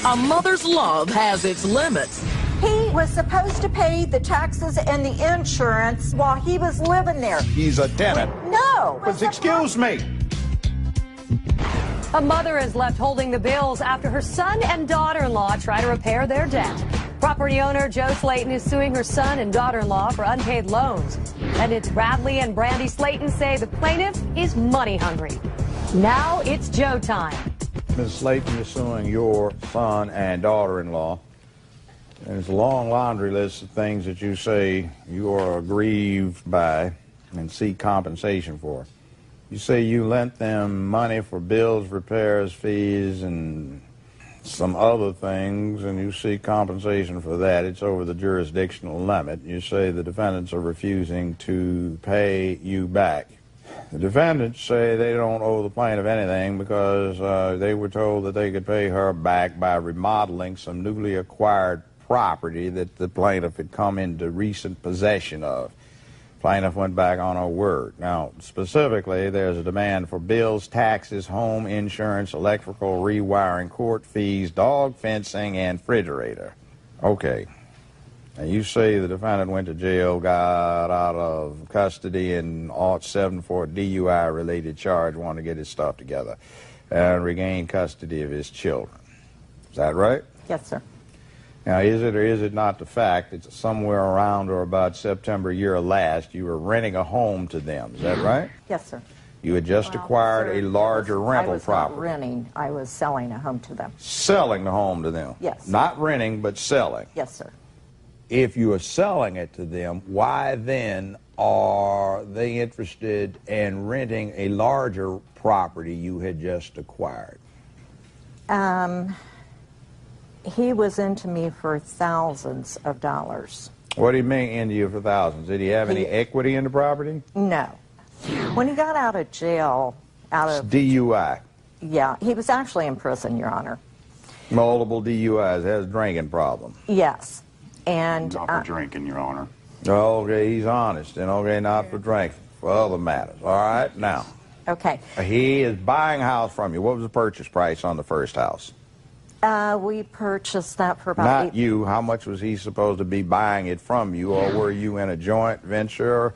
A mother's love has its limits. He was supposed to pay the taxes and the insurance while he was living there. He's a tenant. No. But excuse me. A mother is left holding the bills after her son and daughter-in-law try to repair their debt. Property owner Joe Slayton is suing her son and daughter-in-law for unpaid loans. And it's Bradley and Brandy Slayton say the plaintiff is money hungry. Now it's Joe time. Ms. Slayton is suing your son and daughter-in-law. And it's a long laundry list of things that you say you are aggrieved by and seek compensation for. You say you lent them money for bills, repairs, fees, and some other things, and you seek compensation for that. It's over the jurisdictional limit. You say the defendants are refusing to pay you back. The defendants say they don't owe the plaintiff anything because they were told that they could pay her back by remodeling some newly acquired property that the plaintiff had come into recent possession of. Plaintiff went back on her word. Now, specifically, there's a demand for bills, taxes, home insurance, electrical, rewiring, court fees, dog fencing, and refrigerator. Okay. Now, you say the defendant went to jail, got out of custody in '07 for a DUI-related charge, wanted to get his stuff together, and regained custody of his children. Is that right? Yes, sir. Now, is it or is it not the fact that somewhere around or about September year last, you were renting a home to them? Is that right? Yes, sir. You had just acquired a larger rental property. I was not renting. I was selling a home to them. Selling the home to them? Yes. Not renting, but selling? Yes, sir. If you are selling it to them, why then are they interested in renting a larger property you had just acquired? He was into me for thousands of dollars. What do you mean into you for thousands? Did he have any equity in the property? No. When he got out of jail, DUI. Yeah, he was actually in prison, Your Honor. Multiple DUIs, has a drinking problem. Yes. And not for drinking, Your Honor. Okay, he's honest, and okay, not for drinking, for other matters. All right, now. Okay. He is buying a house from you. What was the purchase price on the first house? We purchased that for about Not you. How much was he supposed to be buying it from you, or were you in a joint venture,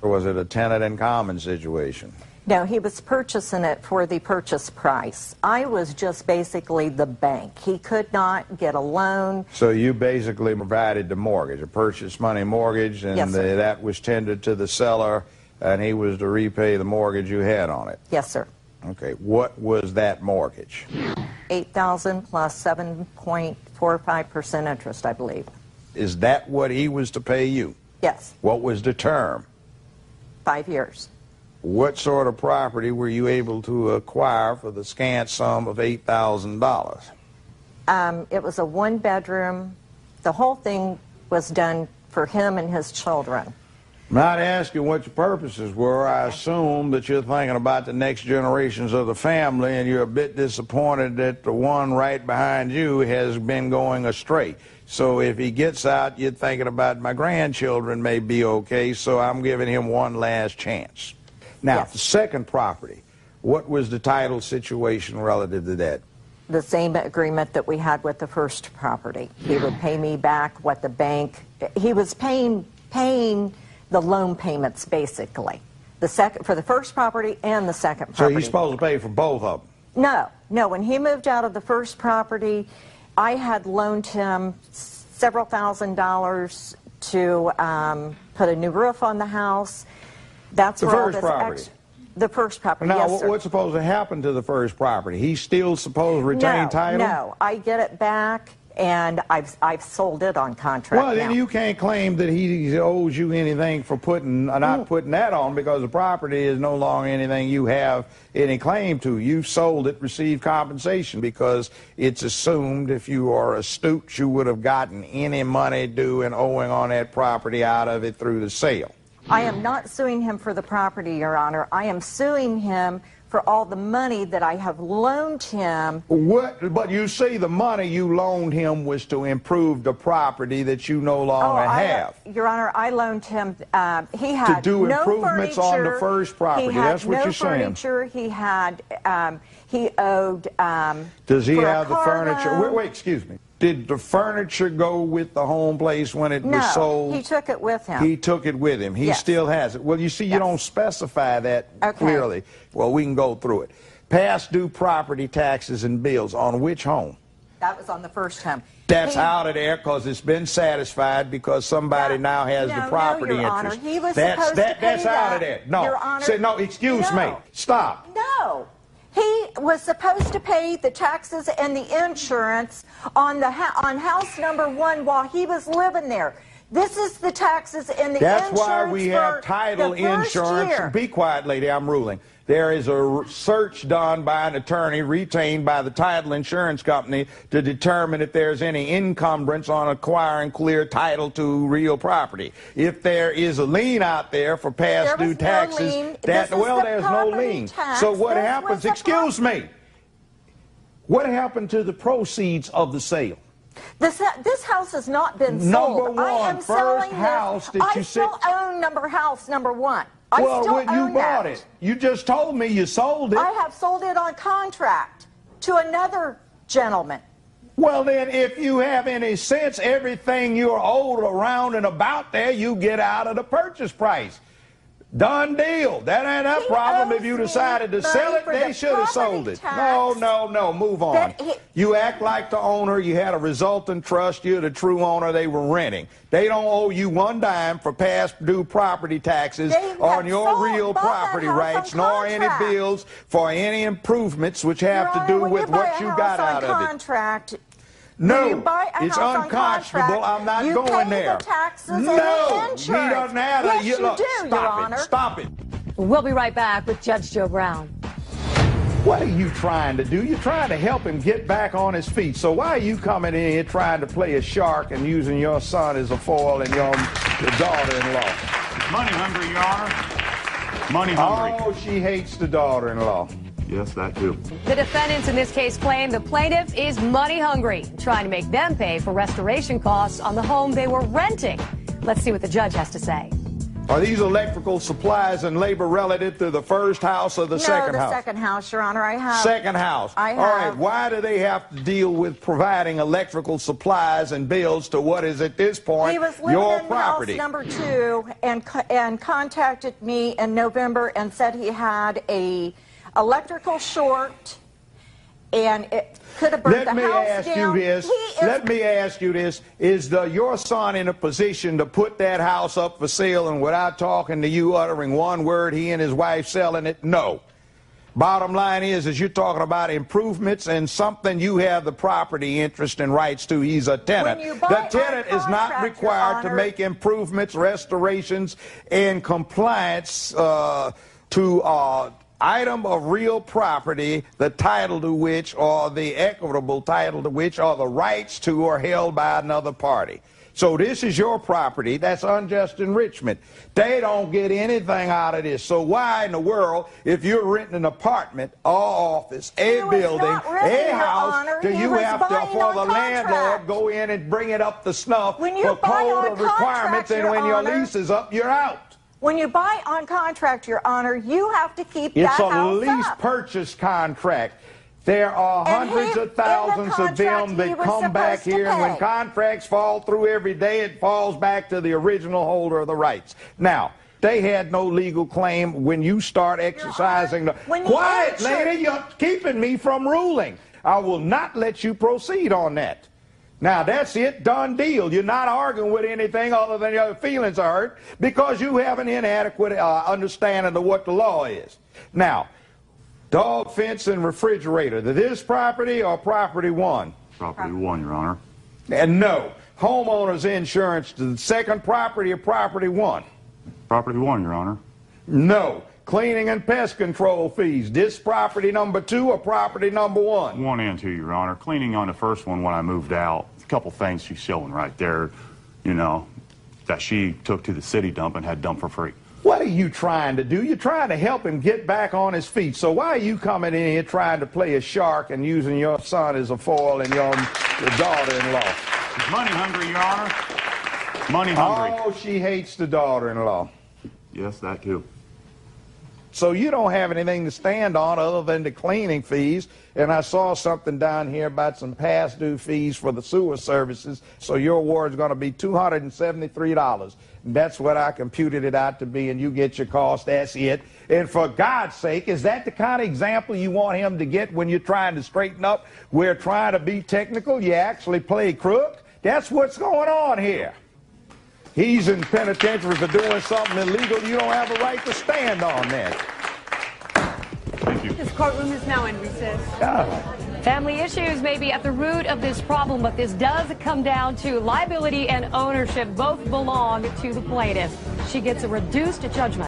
or was it a tenant in common situation? No, he was purchasing it for the purchase price. I was just basically the bank. He could not get a loan. So you basically provided the mortgage, a purchase money mortgage, and yes, sir. That was tendered to the seller, and he was to repay the mortgage you had on it. Yes, sir. Okay, what was that mortgage? $8,000 plus 7.45% interest, I believe. Is that what he was to pay you? Yes. What was the term? 5 years. What sort of property were you able to acquire for the scant sum of $8,000? It was a one-bedroom. The whole thing was done for him and his children. I'm not asking what your purposes were. I assume that you're thinking about the next generations of the family, and you're a bit disappointed that the one right behind you has been going astray. So if he gets out, you're thinking about my grandchildren may be okay, so I'm giving him one last chance. Now, yes. The second property, what was the title situation relative to that? The same agreement that we had with the first property. He would pay me back what the bank, he was paying the loan payments, basically. For the first property and the second property. So he's supposed to pay for both of them? No. When he moved out of the first property, I had loaned him several $1,000s to put a new roof on the house. That's the first property? The first property, now, yes, sir. What's supposed to happen to the first property? He's still supposed to retain title? No, I get it back, and I've sold it on contract. Well, then you can't claim that he owes you anything for not putting that on, because the property is no longer anything you have any claim to. You sold it, received compensation, because it's assumed, if you are astute, you would have gotten any money due and owing on that property out of it through the sale. I am not suing him for the property, Your Honor. I am suing him for all the money that I have loaned him. What? But you say the money you loaned him was to improve the property that you no longer have. Your Honor, I loaned him, he had to do no improvements furniture, on the first property. That's what you're saying. He had He owed. Does he for a have the car furniture? loan. Wait, excuse me. Did the furniture go with the home place when it was sold? No, he took it with him. He took it with him. He Yes. still has it. Well, you see, you Yes. don't specify that Okay. clearly. Well, we can go through it. Past due property taxes and bills on which home? That was on the first home. That's He- out of there because it's been satisfied because somebody now has the No, property Your Honor. interest. He was That's supposed to pay that's out that. of there. No, Your Honor. say no. Excuse me. No. Stop. No. He was supposed to pay the taxes and the insurance on on house number 1 while he was living there. This is the taxes and the That's insurance why we have for title the first insurance. year. Be quiet, lady. I'm ruling. There is a search done by an attorney retained by the title insurance company to determine if there's any encumbrance on acquiring clear title to real property. If there is a lien out there for past There due was no taxes, lien. This is the there's no property lien. tax. So what This happens? was the Excuse me. What happened to the proceeds of the sale? This house has not been sold. Number I one, am first selling house this. that I you still own house number 1. I Well, still when you own bought that. it, you just told me you sold it. I have sold it on contract to another gentleman. Well, then, if you have any sense, everything you're owed around and about there, you get out of the purchase price. Done deal. That ain't a He problem. If owes you me decided to sell money it, for they the should have sold property it. tax No, move on. that he- You act like the owner. You had a resultant trust. You're the true owner. They were renting. They don't owe you one dime for past due property taxes They on have your real bought that property house on rights, nor any contract. bills for any improvements which have Your to Honor, do when with buy what a you house got on out of it. contract, No, when you buy a it's house on unconscionable. contract, I'm not you going pay there. the taxes and No, the insurance. he doesn't have Yes, to. you Look, do, stop Your it. Honor. Stop it. We'll be right back with Judge Joe Brown. What are you trying to do? You're trying to help him get back on his feet. So why are you coming in here trying to play a shark and using your son as a foil and your daughter-in-law? Money hungry, Your Honor. Money hungry. Oh, she hates the daughter-in-law. Yes, that too. The defendants in this case claim the plaintiff is money hungry, trying to make them pay for restoration costs on the home they were renting. Let's see what the judge has to say. Are these electrical supplies and labor relative to the first house or the second No, house? the second house, Your Honor. I have. Second house. I All right, have. why do they have to deal with providing electrical supplies and bills to what is at this point He was living your in property? house number 2 and contacted me in November and said he had a electrical short and it could have burnt Let me the house ask down. you this. He is, Let me ask you this. Is your son in a position to put that house up for sale and without talking to you, uttering one word, he and his wife selling it? No. Bottom line is you're talking about improvements and something you have the property interest and rights to. He's a tenant. When you buy The tenant on is not contract, required Your to Honor, make improvements, restorations, and compliance to item of real property, the title to which or the equitable title to which or the rights to are held by another party. So this is your property. That's unjust enrichment. They don't get anything out of this. So why in the world, if you're renting an apartment, or office, a He was building, not renting, a Your house, Honor. do He you was have to, buying for on the landlord, contract. go in and bring it up to snuff When you for buy code on of requirements, contract, and Your when your Honor, lease is up, you're out. when you buy on contract, Your Honor, you have to keep It's that a house lease up. purchase contract. There are And hundreds he- of thousands in the of them contract, he that was come back supposed to here, and when pay. contracts fall through every day, it falls back to the original holder of the rights. Now, they had no legal claim when you start exercising the... when you Quiet, enter- lady, you're keeping me from ruling. I will not let you proceed on that. Now, that's it, done deal. You're not arguing with anything other than your feelings are hurt because you have an inadequate understanding of what the law is. Now, dog fence and refrigerator, this property or property 1? Property 1, Your Honor. And no, homeowner's insurance to the second property or property 1? Property 1, Your Honor. No, cleaning and pest control fees, this property number 2 or property number 1? 1 and 2, Your Honor. Cleaning on the first one when I moved out. A couple things she's showing right there, you know, that she took to the city dump and had dumped for free. What are you trying to do? You're trying to help him get back on his feet. So why are you coming in here trying to play a shark and using your son as a foil and your daughter-in-law? Money hungry, Your Honor. Money hungry. Oh, she hates the daughter-in-law. Yes, that too. So you don't have anything to stand on other than the cleaning fees. And I saw something down here about some past due fees for the sewer services. So your award is going to be $273. And that's what I computed it out to be, and you get your cost. That's it. And for God's sake, is that the kind of example you want him to get when you're trying to straighten up? We're trying to be technical. You actually play crook. That's what's going on here. He's in penitentiary for doing something illegal. You don't have a right to stand on that. Thank you. This courtroom is now in recess. Family issues may be at the root of this problem, but this does come down to liability and ownership. Both belong to the plaintiff. She gets a reduced judgment.